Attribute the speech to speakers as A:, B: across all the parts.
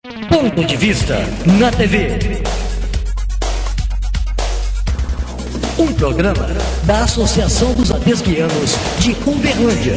A: Ponto de Vista na TV. Um programa da Associação dos Adesguianos de Uberlândia.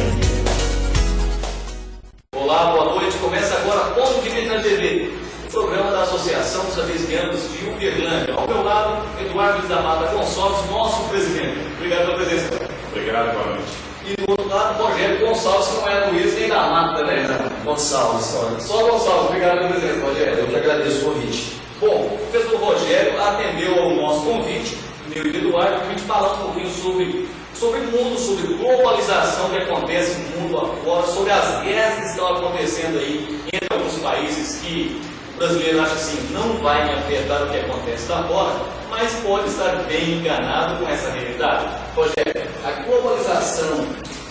B: Olá, boa noite. Começa agora Ponto de Vista na TV, o programa da Associação dos Adesguianos de Uberlândia. Ao meu lado, Eduardo da Mata Gonçalves, nosso presidente. Obrigado pela presença.
C: Obrigado, boa noite.
B: E do outro lado, Rogério Gonçalves, que não é Luiz nem da Mata, né?
D: Gonçalves,
B: Só Gonçalves. Obrigado pela presença, Rogério.
D: eu que agradeço o convite.
B: Bom, o professor Rogério atendeu ao nosso convite, meu e Eduardo, para a gente falar um pouquinho sobre o mundo, sobre globalização que acontece no mundo afora, sobre as guerras que estão acontecendo aí entre alguns países que o brasileiro acha assim, não vai me afetar o que acontece lá fora, mas pode estar bem enganado com essa realidade. Rogério, a globalização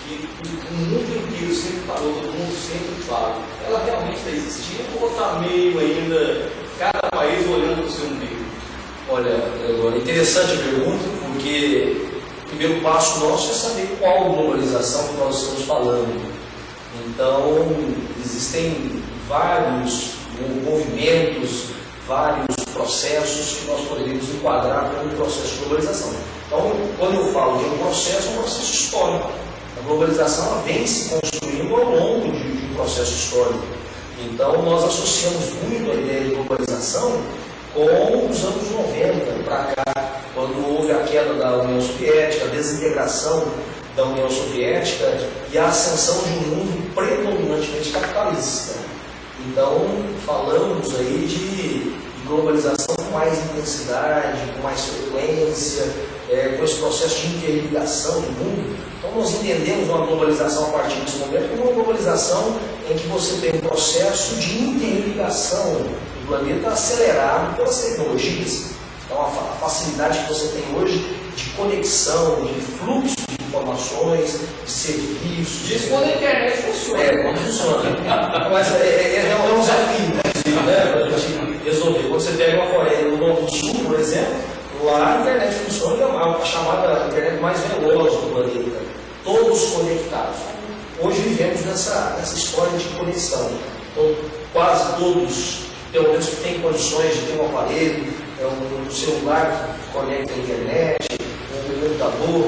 B: que o mundo inteiro sempre falou, todo mundo sempre fala, ela realmente está existindo ou está meio ainda, cada país olhando para o seu umbigo?
D: Olha, é interessante a pergunta, porque o primeiro passo nosso é saber qual globalização que nós estamos falando. Então, existem vários movimentos, vários processos que nós poderíamos enquadrar como um processo de globalização. Então, quando eu falo de um processo histórico. A globalização ela vem se construindo ao longo de um processo histórico. Então, nós associamos muito a ideia de globalização com os anos 90 para cá, quando houve a queda da União Soviética, a desintegração da União Soviética e a ascensão de um mundo predominantemente capitalista. Então, falamos aí de globalização com mais intensidade, com mais frequência, com esse processo de interligação do mundo. Então, nós entendemos uma globalização a partir desse momento como uma globalização em que você tem um processo de interligação do planeta acelerado pelas tecnologias. Então, a facilidade que você tem hoje de conexão, de fluxo de informações, de serviços.
B: Isso quando a internet funciona.
D: Quando funciona. Mas é um desafio, né, para a gente resolver. Quando você pega uma Coreia do Sul, por exemplo, lá a internet funciona, é a chamada internet mais veloz do planeta. Todos conectados. Hoje vivemos nessa história de conexão. Então, quase todos, pelo menos que têm condições de ter um aparelho, um celular que conecta a internet, um computador,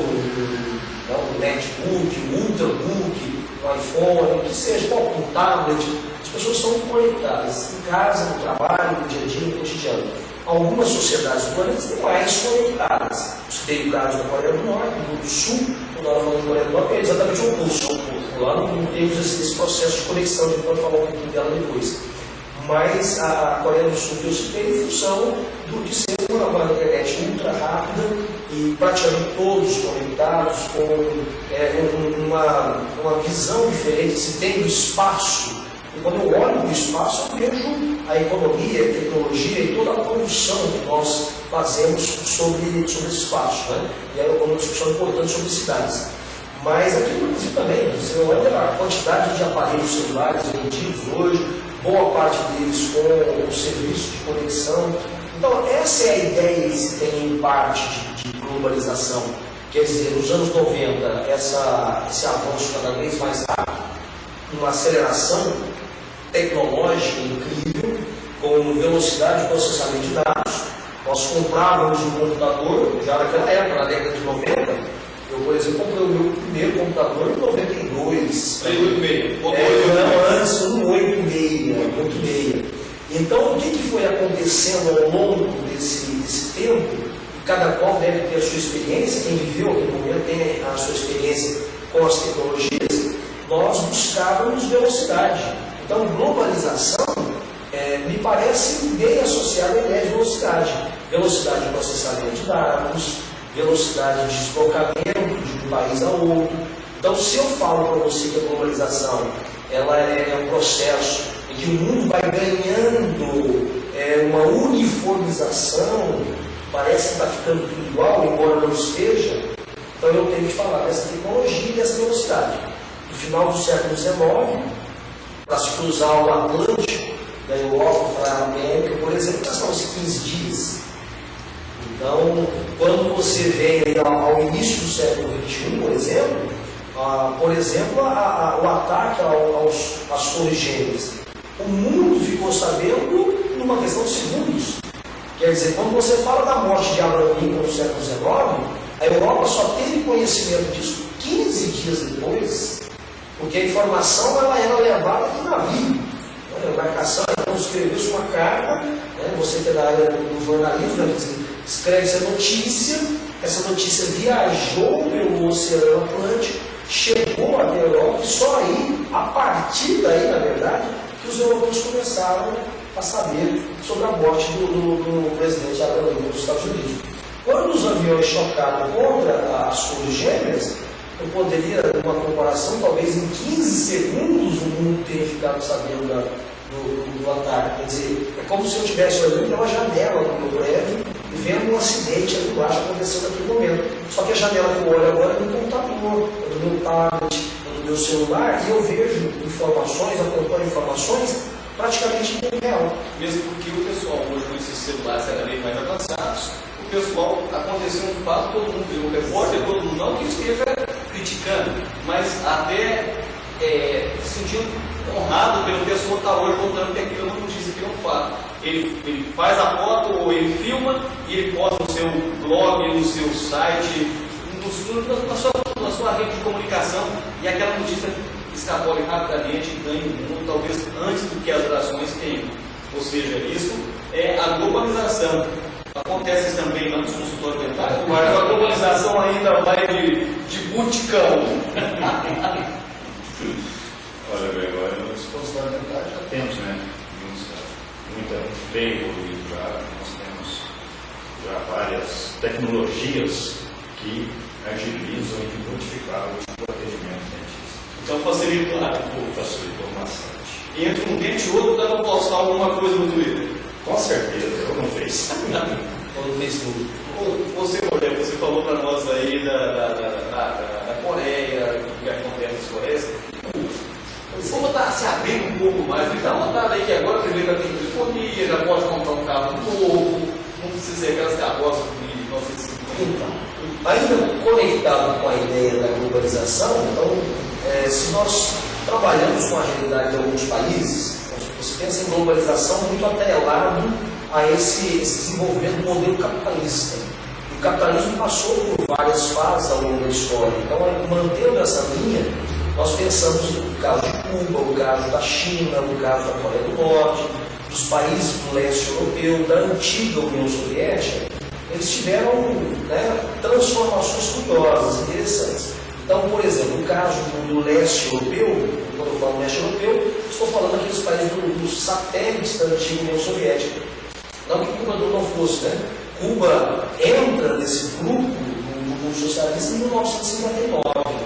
D: um netbook, um ultrabook, um iPhone, o que seja, um tablet. As pessoas estão conectadas em casa, no trabalho, no dia a dia, no cotidiano. Algumas sociedades do planeta estão mais conectadas. Você tem o caso da Coreia do Norte, do Sul, quando nós falamos da Coreia do Norte, é exatamente o oposto. Lá não temos esse processo de conexão, a gente pode falar um pouquinho dela depois. Mas a Coreia do Sul que eu citei em função de ser uma internet ultra rápida e praticamente todos conectados, com uma visão diferente, se tem do espaço. E quando eu olho para o espaço, eu vejo a economia, a tecnologia e toda a produção que nós fazemos sobre esse espaço. Né? E é uma discussão importante sobre cidades. Mas aqui no Brasil também, você olha a quantidade de aparelhos celulares vendidos hoje, boa parte deles com o serviço de conexão. Então, essa é a ideia que se tem em parte de globalização. Quer dizer, nos anos 90, esse avanço cada vez mais rápido, uma aceleração tecnológica incrível, com velocidade de processamento de dados. Nós comprávamos um computador, já naquela época, na década de 90, eu, por exemplo, comprei o meu primeiro computador em 92.
B: 86.
D: Não, antes, no 86. Então, o que foi acontecendo ao longo desse tempo? E cada qual deve ter a sua experiência, quem viveu aquele momento tem a sua experiência com as tecnologias. Nós buscávamos velocidade. Então, globalização me parece bem associada à ideia de velocidade. Velocidade de processamento de dados, velocidade de deslocamento de um país a outro. Então, se eu falo para você que a globalização ela é um processo em que o mundo vai ganhando uma uniformização, parece que está ficando tudo igual, embora não esteja, então eu tenho que falar dessa tecnologia e dessa velocidade. No final do século XIX, para se cruzar o Atlântico, da Europa para a América, por exemplo, gastavam-se 15 dias. Então, quando você vem ao início do século XXI, por exemplo, o ataque às torres gêmeas. o mundo ficou sabendo numa questão de segundos. Quer dizer, quando você fala da morte de Abraham Lincoln no século XIX, a Europa só teve conhecimento disso 15 dias depois, porque a informação ela era levada de navio, a embarcação. Então escreveu-se uma carta, você que é da área do jornalismo, escreve essa notícia viajou pelo Oceano Atlântico, chegou até a Europa, e só aí, a partir daí, na verdade, que os europeus começaram a saber sobre a morte do presidente Abraham Lincoln dos Estados Unidos. Quando os aviões chocaram contra as Torres Gêmeas, eu poderia, numa comparação, talvez em 15 segundos o mundo tenha ficado sabendo do ataque. Quer dizer, é como se eu estivesse olhando pela janela do meu prédio e vendo um acidente ali embaixo acontecendo naquele momento. Só que a janela que eu olho agora é do computador, é do meu tablet, é do meu celular, e eu vejo informações, acompanho informações praticamente em tempo real.
B: Mesmo porque o pessoal hoje com esses celulares cada vez mais avançados, o pessoal, aconteceu um fato, todo mundo viu, o repórter, todo mundo, não que esteja criticando, mas até se sentindo honrado pelo pessoal estar hoje contando que aquilo é uma notícia, que é um fato. Ele faz a foto ou ele filma e ele posta no seu blog, no seu site, na sua rede de comunicação, e aquela notícia escapole rapidamente e ganha o mundo, talvez antes do que as orações tenham. Ou seja, isso é a globalização. Acontece também lá nos consultórios dentários, mas a globalização ainda vai de buticão.
C: Olha, Gregório, nos consultórios dentários já temos, né? Muito bem evoluído já. Nós temos já várias tecnologias que agilizam e modificam o atendimento dentista.
B: Então facilitou.
C: Facilitou bastante.
B: Entre um dente e outro, dá para postar alguma coisa no Twitter.
C: Com certeza, eu não fiz.
D: Ou no Facebook.
B: Você falou para nós aí da Coreia, o que acontece na Coreia. Vamos estar se abrindo um pouco mais. Dá uma vontade aí que agora você vê que tem telefonia, já pode comprar um carro novo, não precisa ser aquelas carroças de 1950.
D: Então, ainda conectado com a ideia da globalização, então, se nós trabalhamos com a realidade de alguns países, você pensa em globalização muito atrelado a esse desenvolvimento do modelo capitalista. O capitalismo passou por várias fases ao longo da história. Então, mantendo essa linha, nós pensamos no caso de Cuba, o caso da China, o caso da Coreia do Norte, dos países do leste europeu, da antiga União Soviética. Eles tiveram transformações curiosas, interessantes. Então, por exemplo, no caso do leste europeu, quando eu falo leste europeu, estou falando aqui dos países dos satélites da antiga União Soviética. Não que Cuba não fosse, né? Cuba entra nesse grupo do mundo socialista em 1959.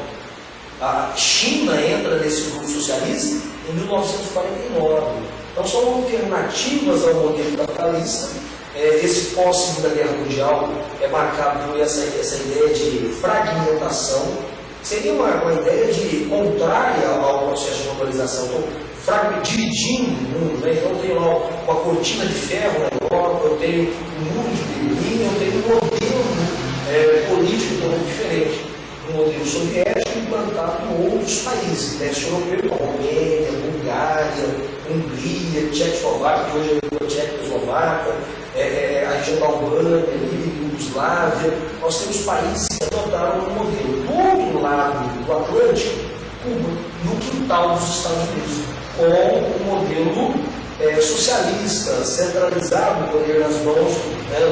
D: A China entra nesse grupo socialista em 1949. Então, são alternativas ao modelo capitalista. Esse pós-Segunda Guerra Mundial é marcado por essa ideia de fragmentação. Seria uma ideia de contrária ao processo de globalização. Então, dividindo o mundo, né? Então, eu tenho lá uma cortina de ferro na Europa, eu tenho um muro de Berlim, eu tenho um modelo político totalmente diferente. Um modelo soviético implantado em outros países, leste europeu, Romênia, Bulgária, Hungria, Tchecoslováquia, que hoje é a Tchecoslováquia, a região da Albânia, Iugoslávia. Nós temos países que adotaram um modelo. Do outro lado do Atlântico, Cuba, no quintal dos Estados Unidos, com um modelo socialista, centralizado, o poder nas mãos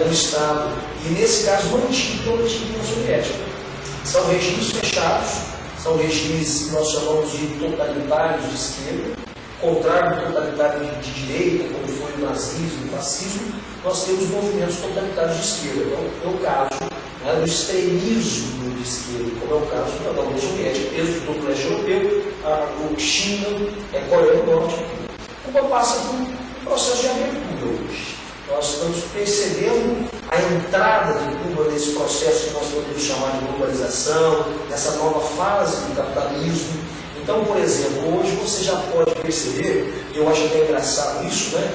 D: do Estado, e nesse caso mantido pela antiga União Soviética. São regimes fechados, são regimes que nós chamamos de totalitários de esquerda, contrário do totalitário de direita, como foi o nazismo, o fascismo. Nós temos movimentos totalitários de esquerda. Então, é o caso do extremismo de esquerda, como é o caso da União Soviética, desde todo o leste europeu, a China, a Coreia do Norte. Cuba passa por um processo de abertura hoje. Nós estamos percebendo a entrada de Cuba nesse processo que nós podemos chamar de globalização, nessa nova fase do capitalismo. Então, por exemplo, hoje você já pode perceber, e eu acho até engraçado isso, né?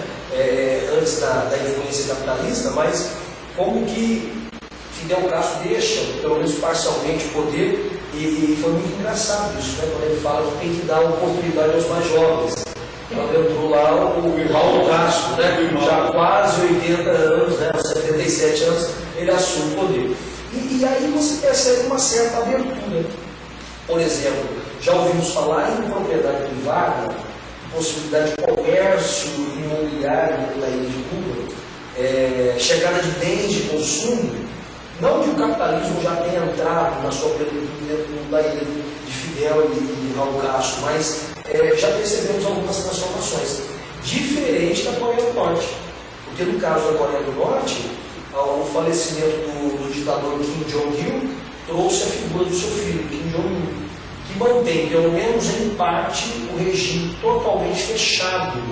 D: Antes da influência capitalista, mas como que Fidel Castro deixa, pelo menos parcialmente, o poder, e foi muito engraçado isso, né? Quando ele fala que tem que dar oportunidade aos mais jovens. Quando entrou lá o Raul Castro, né, já quase 80 anos, né, 77 anos, ele assume o poder. E aí você percebe uma certa abertura. Por exemplo, já ouvimos falar em propriedade privada, possibilidade de comércio imobiliário na ilha de Cuba, chegada de bens de consumo, não que o capitalismo já tenha entrado na sua plenitude dentro da ilha de Fidel e Raul Castro, mas já percebemos algumas transformações, diferente da Coreia do Norte. Porque no caso da Coreia do Norte, o falecimento do ditador Kim Jong-il trouxe a figura do seu filho, Kim Jong-un, que mantém, pelo menos em parte, o regime totalmente fechado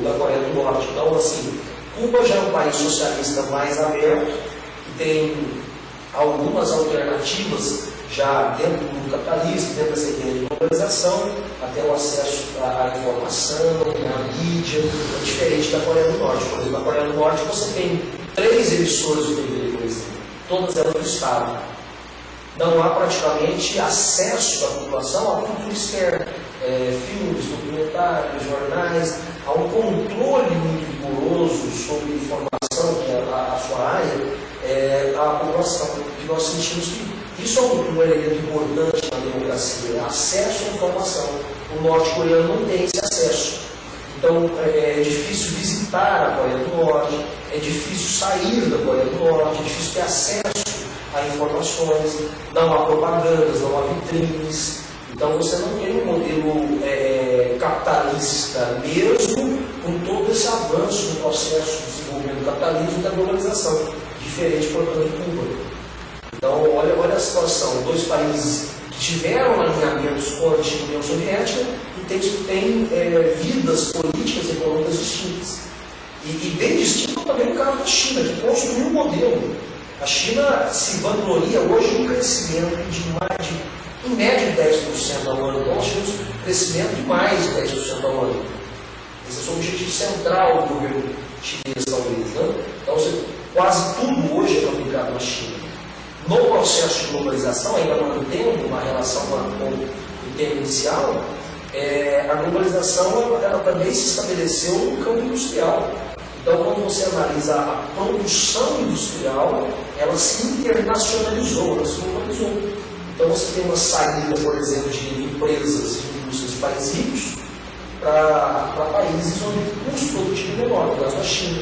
D: da Coreia do Norte. Então, assim, Cuba já é um país socialista mais aberto, que tem algumas alternativas já dentro do capitalismo, dentro dessa ideia de globalização, até o acesso à informação, à mídia, é diferente da Coreia do Norte. Por exemplo, na Coreia do Norte você tem 3 emissoras de TV, por exemplo, todas elas do Estado. Não há praticamente acesso da população à cultura externa, filmes, documentários, jornais, há um controle muito rigoroso sobre informação, que é a sua área, a população, que nós sentimos que isso é um elemento importante na democracia, acesso à informação. O norte-coreano não tem esse acesso. Então é difícil visitar a Coreia do Norte, é difícil sair da Coreia do Norte, é difícil ter acesso a informações, não há propagandas, não há vitrines. Então você não tem um modelo capitalista mesmo, com todo esse avanço no processo de desenvolvimento do capitalismo e da globalização, diferente, portanto, de Cuba. Então, olha a situação, 2 países que tiveram alinhamentos com a antiga União Soviética e têm vidas políticas e econômicas distintas. E bem distinto também o caso da China, que construiu um modelo. A China se vangloria hoje um crescimento em média, de 10% ao ano. Então, nós temos crescimento de mais de 10% ao ano. Esse é o objetivo central do governo chinês, talvez. Né? Então, quase tudo hoje é fabricado na China. No processo de globalização, ainda mantendo uma relação com o tema inicial, a globalização ela também se estabeleceu no campo industrial. Então, quando você analisa a produção industrial, ela se internacionalizou, ela se globalizou. Então, você tem uma saída, por exemplo, de empresas e indústrias de países ricos para países onde o custo produtivo é menor, no caso da China.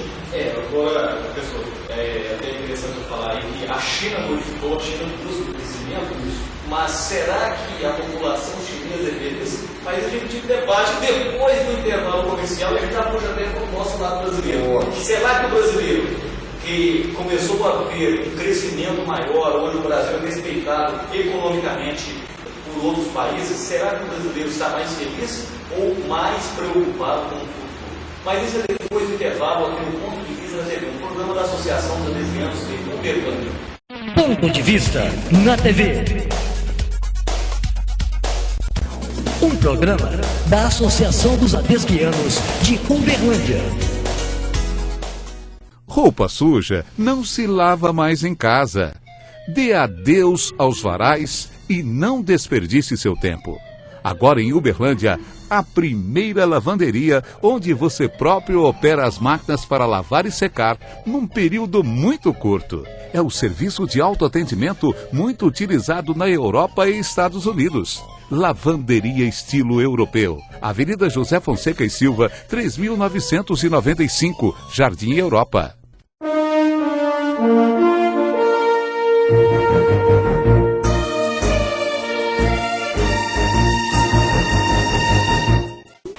B: Agora, professor, é até interessante eu falar aí que a China modificou, a China busca o crescimento, mas será que a população chinesa é feliz? Mas a gente debate depois do intervalo comercial e a gente já puxa até para o nosso lado brasileiro. Será que o brasileiro, que começou a ver um crescimento maior, hoje o Brasil é respeitado economicamente por outros países, será que o brasileiro está mais feliz ou mais preocupado com o futuro? Mas isso é depois do intervalo aqui no Ponto de Vista na TV, um programa da Associação dos Adesianos de Uberlândia.
A: Ponto de Vista na TV. Um programa da Associação dos Adesguianos de Uberlândia.
E: Roupa suja não se lava mais em casa. Dê adeus aos varais e não desperdice seu tempo. Agora em Uberlândia, a primeira lavanderia onde você próprio opera as máquinas para lavar e secar num período muito curto. É o serviço de autoatendimento muito utilizado na Europa e Estados Unidos. Lavanderia estilo europeu. Avenida José Fonseca e Silva, 3.995, Jardim Europa.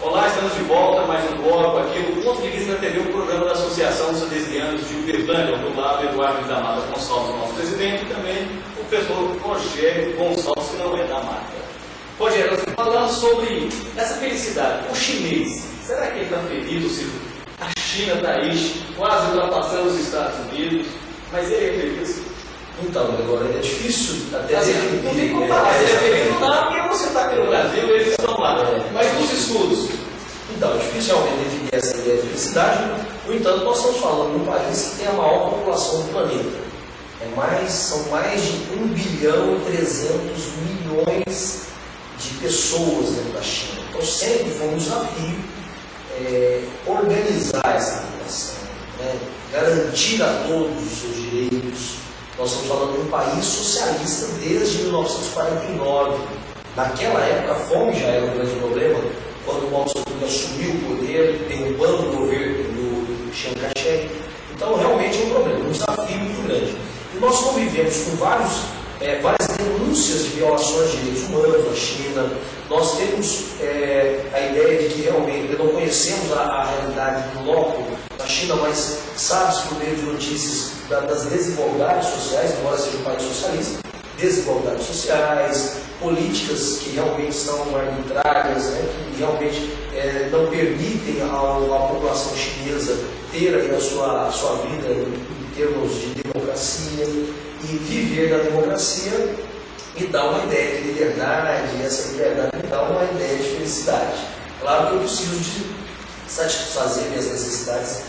B: Olá, estamos de volta, mais um bloco aqui no Ponto de Vista da TV, um programa da Associação dos Adesguianos de Uberlândia. Ao meu lado, Eduardo da Mata Gonçalves, nosso presidente, e também o professor Rogério Gonçalves, que não é da Mata. Rogério, nós estamos falando sobre essa felicidade. O chinês, será que ele está feliz? Ou seja, a China está aí, quase ultrapassando os Estados Unidos, mas ele é feliz?
D: Então, agora é difícil até
B: dizer. Não tem como falar, ele é feliz ou não, porque você está aqui no Brasil, eles estão lá. Mas nos estudos?
D: Então, é difícil realmente definir essa ideia de felicidade. No entanto, nós estamos falando de um país que tem a maior população do planeta. São mais de 1,3 bilhão de pessoas dentro da China. Então sempre foi um desafio organizar essa população, né? Garantir a todos os seus direitos. Nós estamos falando de um país socialista desde 1949. Naquela época a fome já era um grande problema, quando o Mao Tse-tung assumiu o poder, derrubando o governo do Chiang Kai-shek. Então realmente é um problema, um desafio muito grande. E nós convivemos com várias denúncias de violações de direitos humanos na China. Nós temos a ideia de que realmente não conhecemos a realidade do loco na China, mas sabe-se por meio de notícias das desigualdades sociais, embora seja um país socialista, desigualdades sociais, políticas que realmente são arbitrárias, né, que realmente não permitem à população chinesa ter aí a sua vida em termos de democracia, e viver na democracia me dá uma ideia de liberdade, e essa liberdade me dá uma ideia de felicidade. Claro que eu preciso de satisfazer minhas necessidades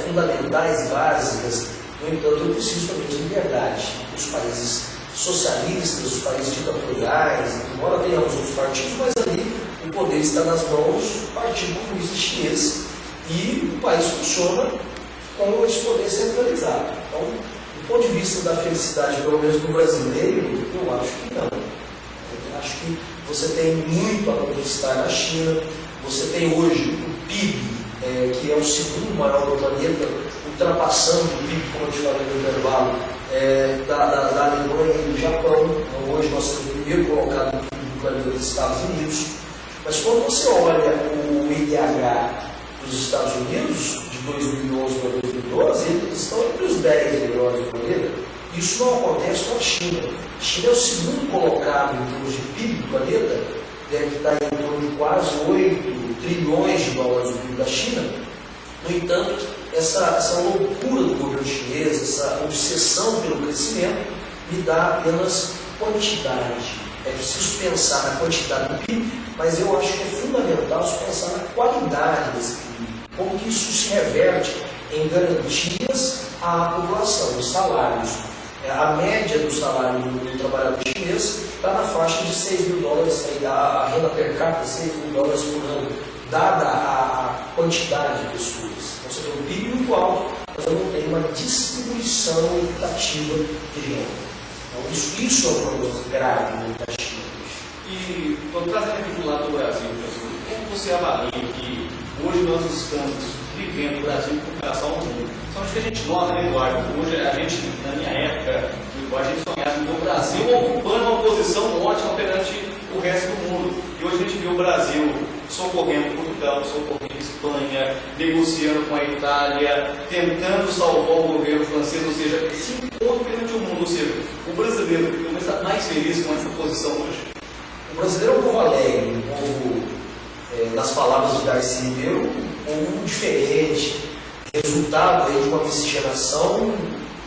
D: fundamentais e básicas, no entanto eu preciso também de liberdade. Os países socialistas, os países ditatoriais, embora tenhamos outros partidos, mas ali o poder está nas mãos do Partido Comunista Chinês e o país funciona com esse poder centralizado. Então, do ponto de vista da felicidade, pelo menos do brasileiro, eu acho que não. Eu acho que você tem muito a conquistar na China. Você tem hoje o PIB, que é o segundo maior do planeta, ultrapassando o PIB, como eu te falei no intervalo, da Alemanha e do Japão. Então, hoje nós temos o primeiro colocado no PIB do planeta dos Estados Unidos. Mas quando você olha o IDH dos Estados Unidos, de 2011 para 2012, eles estão entre os 10 melhores do planeta. Isso não acontece com a China. A China é o segundo colocado em termos de PIB do planeta, deve estar em torno de quase 8 trilhões de dólares do PIB da China. No entanto, essa loucura do governo chinês, essa obsessão pelo crescimento, me dá apenas quantidade. É preciso pensar na quantidade do PIB, mas eu acho que é fundamental se pensar na qualidade desse PIB. Como que isso se reverte em garantias à população, os salários. A média do salário do trabalhador chinês está na faixa de 6 mil dólares, a renda per capita 6 mil dólares por ano, dada a quantidade de pessoas. Então, você tem um PIB muito alto, mas eu não tenho uma distribuição equitativa de renda. Então, isso é um problema grave na China.
B: E, trazendo aqui do lado do Brasil, Jesus, como você avalia que hoje nós estamos vivendo o Brasil com relação ao mundo? Só que a gente nota, né, Eduardo? Hoje, a gente, na minha época, a gente sonhava com o Brasil ocupando uma posição ótima perante o resto do mundo. E hoje a gente vê o Brasil socorrendo Portugal, socorrendo Espanha, negociando com a Itália, tentando salvar o governo francês, ou seja, se impor perante o mundo. Ou seja, o brasileiro está mais feliz com essa posição hoje.
D: O brasileiro é um povo alegre, um povo, nas palavras de Darcy Ribeiro, um povo diferente, resultado aí de uma miscigenação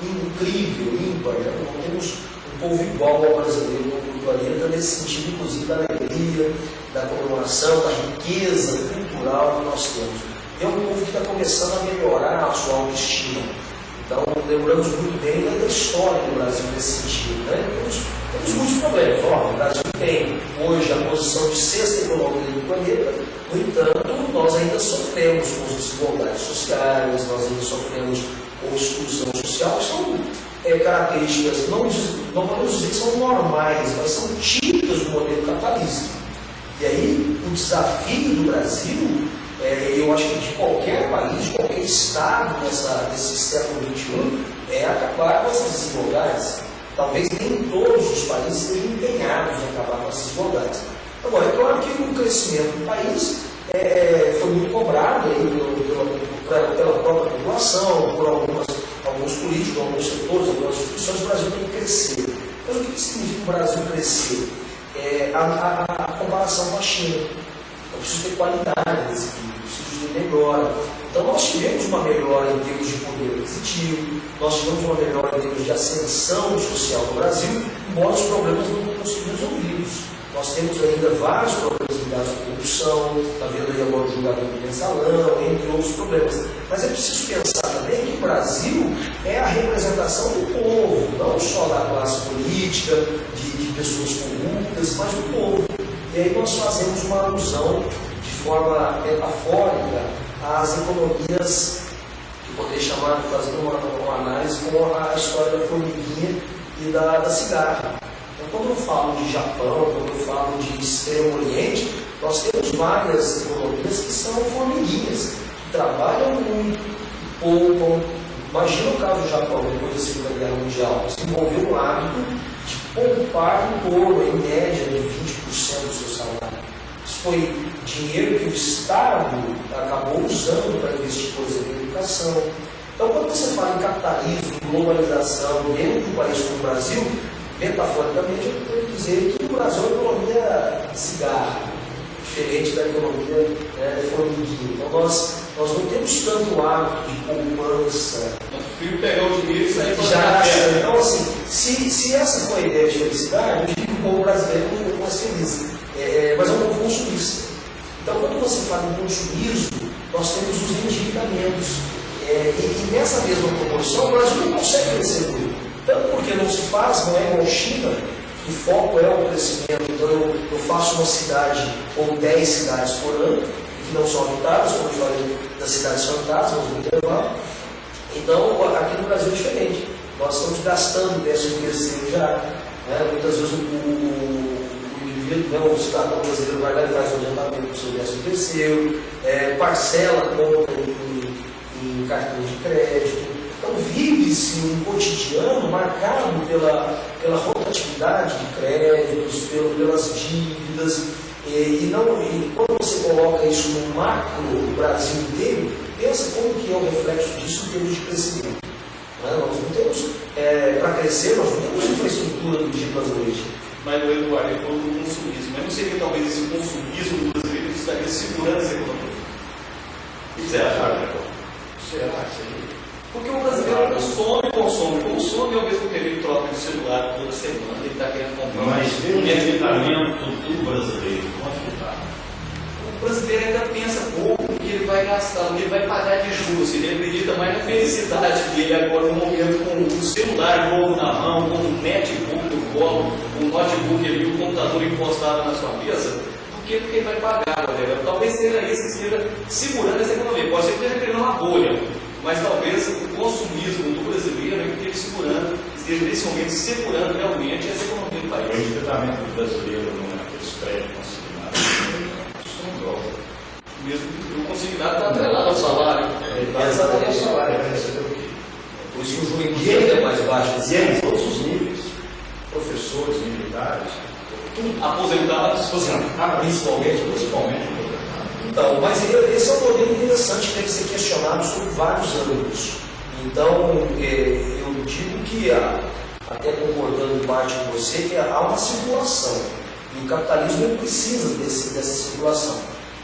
D: incrível, ímpar. Não temos um povo igual ao brasileiro no planeta, nesse sentido, inclusive, da alegria, da comemoração, da riqueza cultural que nós temos. É um povo que está começando a melhorar a sua autoestima. Então, lembramos muito bem da história do Brasil nesse sentido. Né? Temos muitos problemas. O Brasil tem hoje a posição de sexta economia do planeta, no entanto, nós ainda sofremos com desigualdades sociais, nós ainda sofremos com exclusão social, que são características, não podemos dizer que são normais, mas são típicas do modelo capitalista. E aí, o desafio do Brasil, eu acho que de qualquer país, de qualquer estado desse século XXI, é acabar com essas desigualdades. Talvez nem todos os países estejam empenhados em acabar com essas desigualdades. Agora, é claro que o crescimento do país foi muito cobrado aí pela própria população, por alguns políticos, alguns setores, algumas instituições. O Brasil tem que crescer. Mas o que significa o Brasil crescer? A comparação com a China. Eu preciso ter qualidade desse PIB, preciso ter melhora. Então, nós tivemos uma melhora em termos de poder aquisitivo, nós tivemos uma melhora em termos de ascensão social no Brasil, embora os problemas não tenham sido resolvidos. Nós temos ainda vários problemas ligados à corrupção, está vendo aí agora o julgamento do mensalão, entre outros problemas. Mas é preciso pensar também que o Brasil é a representação do povo, não só da classe política, de pessoas corruptas, mas do povo. E aí nós fazemos uma alusão de forma metafórica às economias, que poderia chamar de fazer uma análise com a história da formiguinha e da cigarra. Então, quando eu falo de Japão, quando eu falo de Extremo Oriente, nós temos várias economias que são formiguinhas, que trabalham muito, poupam. Imagina o caso do Japão, depois da Segunda Guerra Mundial, desenvolveu um hábito de poupar em torno, em média, de 20% do seu salário. Isso foi dinheiro que o Estado acabou usando para investir, por exemplo, em educação. Então, quando você fala em capitalismo, em globalização, dentro de um país como o Brasil, metaforicamente, eu tenho que dizer que o Brasil é uma economia de cigarro, diferente da economia da formiguinha. Então, nós não temos tanto hábito de poupança.
B: Eu prefiro pegar o dinheiro e sair para
D: Já,
B: a
D: então, assim, se essa for a ideia de felicidade, eu digo que o povo brasileiro é um pouco mais feliz, mas é um pouco consumista. Então, quando você fala em consumismo, nós temos os endividamentos. E nessa mesma proporção, o Brasil não consegue crescer muito. Tanto porque não se faz, não é igual a China, o foco é o crescimento. Então, eu faço uma cidade ou 10 cidades por ano, que não são habitadas, como eu falei das cidades fantasmas, no intervalo. Então, aqui no Brasil é diferente. Nós estamos gastando o 13º já. Muitas vezes o indivíduo, o cidadão brasileiro vai lá e faz o adiantamento do seu 13º, parcela conta em cartão de crédito. Então, vive-se um cotidiano marcado pela rotatividade de créditos, pelas dívidas. E quando você coloca isso no macro do Brasil inteiro, pensa como que é o reflexo disso em termos de crescimento. Nós não temos, para crescer, nós não temos infraestrutura do tipo brasileiro.
B: Mas o Eduardo, ele falou do consumismo. Mas não seria que talvez esse consumismo brasileiro estaria segurando essa economia? O que você acha?
C: Será que seria?
B: Porque o brasileiro consome e ao mesmo tempo ele troca de celular toda semana, ele está querendo comprar.
C: Mas pelo endividamento do brasileiro, quanto está?
B: O brasileiro ainda pensa pouco que ele vai gastar, que ele vai pagar de juros, ele acredita mais na felicidade dele agora no momento com o celular novo na mão, com o netbook no colo, o notebook ali, o computador encostado na sua mesa, do que ele vai pagar, galera. Talvez seja isso que esteja segurando essa economia. Pode ser que esteja criando uma bolha, mas talvez o consumismo do brasileiro é que esteja nesse momento segurando realmente essa economia do
C: O
B: país.
C: endividamento brasileiro não é aquele crédito consignado.
B: Mesmo que o consignado está atrelado ao salário.
D: Exatamente.
C: O salário vai receber o quê?
D: Por isso que o juros ainda é mais baixo.
C: E em todos os níveis, professores, militares,
B: Aposentados.
C: principalmente.
D: Então, mas esse é um modelo interessante que deve ser questionado sobre vários ângulos. Então, eu digo que, até concordando em parte com você, que há uma circulação. E o capitalismo ele precisa dessa circulação.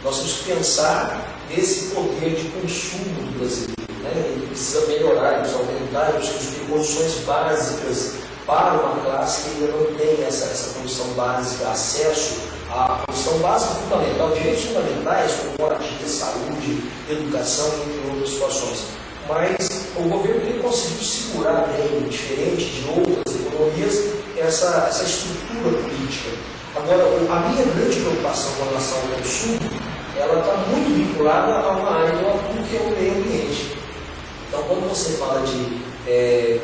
D: Nós temos que pensar nesse poder de consumo do brasileiro. Ele precisa melhorar, ele precisa aumentar, ele precisa ter condições básicas para uma classe que ainda não tem essa condição básica, acesso à condição básica fundamental, direitos fundamentais, como moradia, saúde, educação, entre outras situações. Mas o governo tem conseguido segurar bem, diferente de outras economias, essa estrutura política. Agora, a minha grande preocupação com relação ao consumo, ela está muito vinculada a uma área que eu atuo, que é o meio ambiente. Então, quando você fala de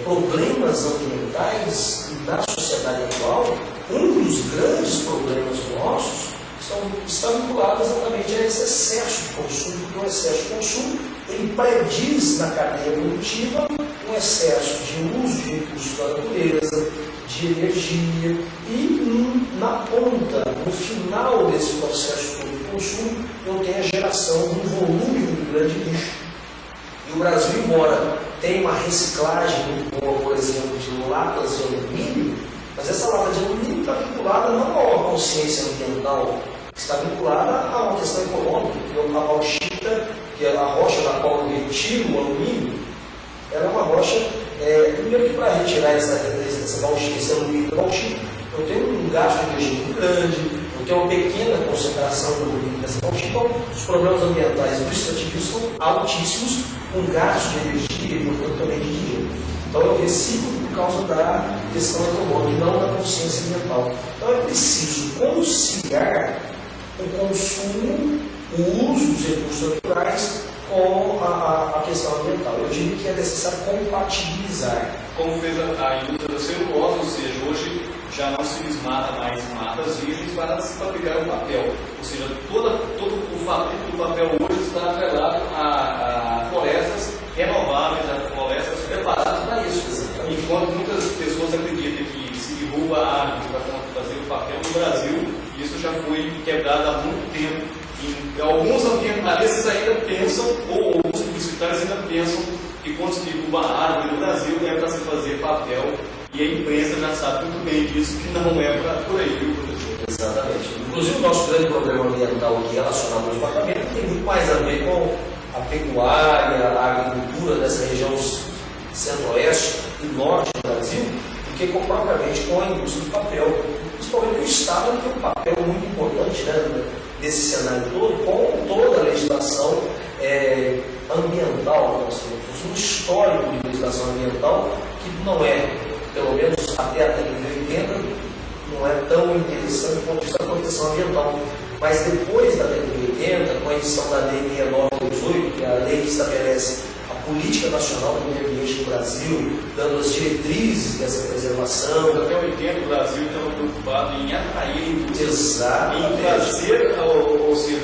D: problemas ambientais na sociedade atual, um dos grandes problemas nossos está vinculado exatamente a esse excesso de consumo, porque o excesso de consumo ele prediz na cadeia produtiva um excesso de uso de recursos da natureza, de energia, e na ponta, no final desse processo todo de consumo, eu tenho a geração de um volume muito grande de lixo. E o Brasil, embora tenha uma reciclagem muito boa, por exemplo, de latas de alumínio, mas essa lata de alumínio está vinculada não a uma consciência ambiental, está vinculada a uma questão econômica, porque a bauxita, que é a rocha da qual eu retiro o alumínio, ela é uma rocha, primeiro que para retirar essa bauxita, esse alumínio da bauxita, eu tenho um gasto de energia muito grande, eu tenho uma pequena concentração do alumínio nessa bauxita, então os problemas ambientais do extrativismo são altíssimos, com gasto de energia e, portanto, também de dinheiro. Então eu reciclo por causa da questão econômica e não da consciência ambiental. Então é preciso conciliar o consumo, o uso dos recursos naturais com a questão ambiental. Eu diria que é necessário compatibilizar.
B: Como fez a indústria da celulose, ou seja, hoje já não se desmata mais matas virgens para se fabricar o papel. Ou seja, todo o fabrico do papel hoje está atrelado a florestas renováveis, a florestas preparadas para isso. Enquanto muitas pessoas acreditam que se derruba a árvore para fazer o papel no Brasil, isso já foi quebrado há muito tempo. E alguns ambientalistas ainda pensam, ou alguns publicitários ainda pensam, que quando se derruba a árvore no Brasil é para se fazer papel. E a imprensa já sabe muito bem disso, que não é por aí, viu, professor?
D: Exatamente. Inclusive, o nosso grande problema ambiental aqui relacionado ao desmatamento tem muito mais a ver com a pecuária, a agricultura dessa região centro-oeste e norte do Brasil, do que propriamente com a indústria do papel. Principalmente o Estado tem um papel muito importante, né, desse cenário todo, com toda a legislação ambiental. Nós temos um histórico de legislação ambiental que não é, pelo menos até a década de 80, não é tão interessante quanto isso da proteção ambiental. Mas depois da década de 80, com a edição da Lei 6928, que é a lei que estabelece a política nacional do meio ambiente no Brasil, dando as diretrizes dessa preservação.
B: Até 80 o Brasil estava preocupado em atrair indústrias,
D: Exatamente,
B: em trazer ou seja,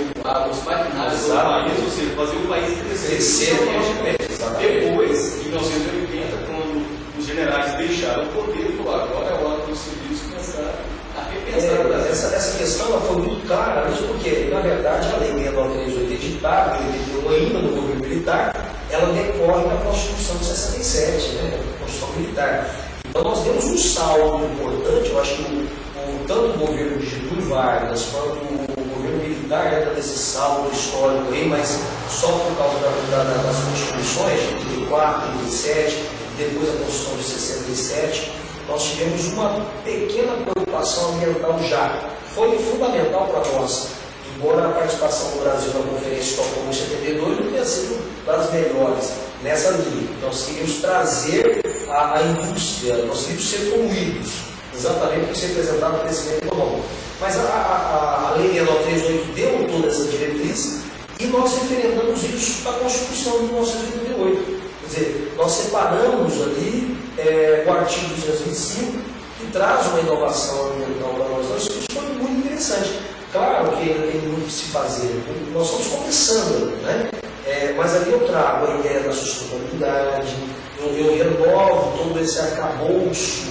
B: os maquinários do país, ou seja, fazer o país crescer tecnologicamente. Depois, em 1980, quando os generais deixaram o poder, falou, agora é a hora dos civis começar a repensar.
D: Essa questão ela foi muito clara, mesmo porque, na verdade, a Lei 6938 editada, em 81 ainda no governo militar, ela decorre da Constituição de 67, né? A Constituição Militar. Então nós temos um saldo importante, eu acho que tanto o governo de Getúlio Vargas quanto o governo militar entra nesse saldo histórico aí, mas só por causa das constituições de 34, 37, depois a Constituição de 67, nós tivemos uma pequena preocupação ambiental já. Foi fundamental para nós, embora a participação do Brasil na Conferência de Estocolmo em 72 não tenha sido das melhores nessa linha. Nós queríamos trazer a indústria, nós queríamos ser concluídos, exatamente porque se representava o crescimento econômico. Mas a Lei 6938 deu toda essa diretriz e nós referendamos isso para a Constituição de 1988. Quer dizer, nós separamos ali o artigo 225, que traz uma inovação ambiental para nós. Isso foi muito interessante. Claro que ainda tem muito que se fazer. Nós estamos começando, né? Mas ali eu trago a ideia da sustentabilidade, eu renovo todo esse arcabouço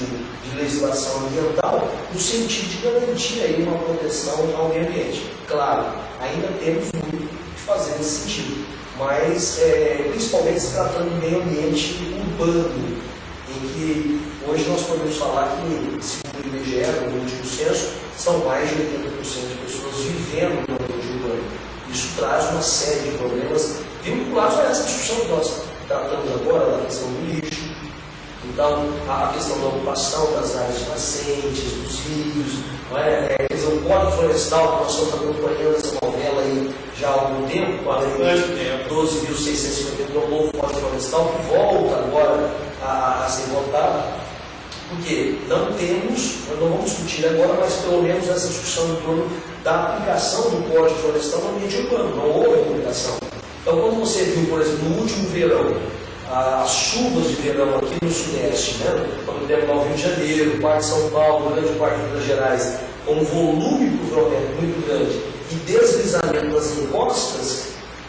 D: de legislação ambiental no sentido de garantir aí uma proteção ao meio ambiente. Claro, ainda temos muito que fazer nesse sentido, mas principalmente se tratando de meio ambiente urbano, em que hoje nós podemos falar que, segundo o IBGE, no último censo, são mais de 80% de pessoas vivendo no ambiente urbano. Isso traz uma série de problemas vinculados a essa discussão que nós tratamos agora, da questão do lixo. Então, a questão da ocupação das áreas nascentes, dos rios, o Código Florestal, que nós estamos acompanhando essa novela aí já há algum tempo, com a lei 12.651, o novo Código Florestal, que volta agora a ser votado, porque nós não vamos discutir agora, mas pelo menos essa discussão em torno da aplicação do Código Florestal no ambiente urbano, não houve aplicação. Então, quando você viu, por exemplo, no último verão, as chuvas de verão aqui no Sudeste, né? Quando temos lá o Rio de Janeiro, parte de São Paulo, grande parte de Minas Gerais, com um volume pluviométrico muito grande e deslizamento das encostas,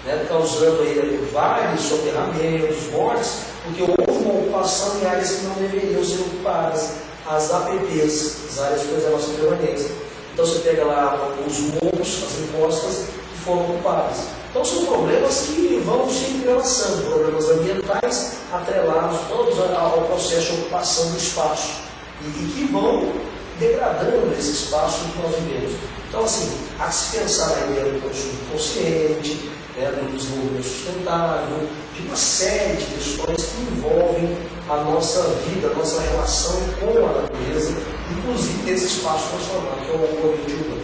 D: né? Causando aí vários soterramentos, mortes, porque houve uma ocupação em áreas que não deveriam ser ocupadas, as APPs, as áreas de preservação permanente. Então você pega lá os morros, as encostas que foram ocupadas. Então são problemas que vão se entrelaçando, problemas ambientais atrelados todos ao processo de ocupação do espaço e que vão degradando esse espaço que nós vivemos. Então assim, há que se pensar na ideia do consumo consciente, do desenvolvimento sustentável, de uma série de questões que envolvem a nossa vida, a nossa relação com a natureza, inclusive desse espaço transformado que é o ambiente urbano.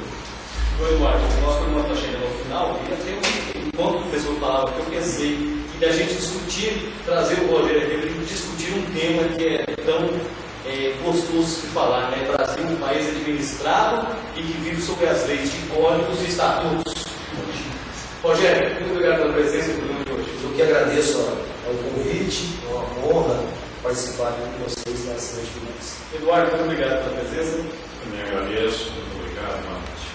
B: Eduardo, o nosso programa está chegando ao final e até enquanto o professor falava que eu pensei que a gente discutir, trazer o Rogério aqui para a gente discutir um tema que é tão gostou-se de falar, né? Brasil, um país administrado e que vive sob as leis de códigos e estatutos. Rogério, muito obrigado pela presença do programa de hoje.
D: Eu que agradeço ao convite, é uma honra participar com vocês nessas atividades.
B: Eduardo, muito obrigado pela presença.
C: Também agradeço, muito obrigado, Márcio.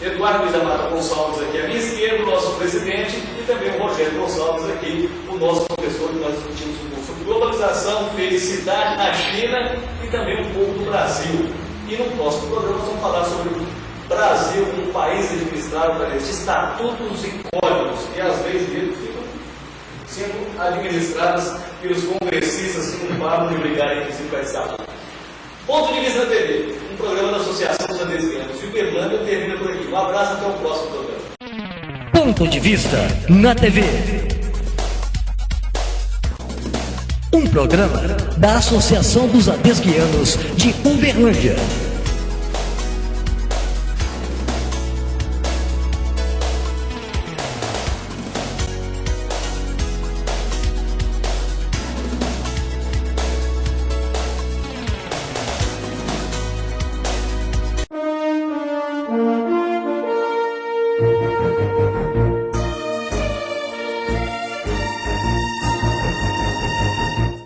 B: Eduardo Luiz Amado Gonçalves aqui à minha esquerda, o nosso presidente, e também o Rogério Gonçalves aqui, o nosso professor, que nós discutimos um pouco sobre globalização, felicidade na China e também um pouco do Brasil. E no próximo programa nós vamos falar sobre o Brasil, um país administrado através de estatutos e códigos, e as leis dele ficam sendo administradas pelos congressistas que não param de brigar, inclusive, para estatuto. Ponto de Vista na TV, um programa da Associação dos Adesvianos de Uberlândia, termina por aqui. Um abraço, até o próximo programa.
A: Ponto de Vista na TV. Um programa da Associação dos Adesguianos de Uberlândia.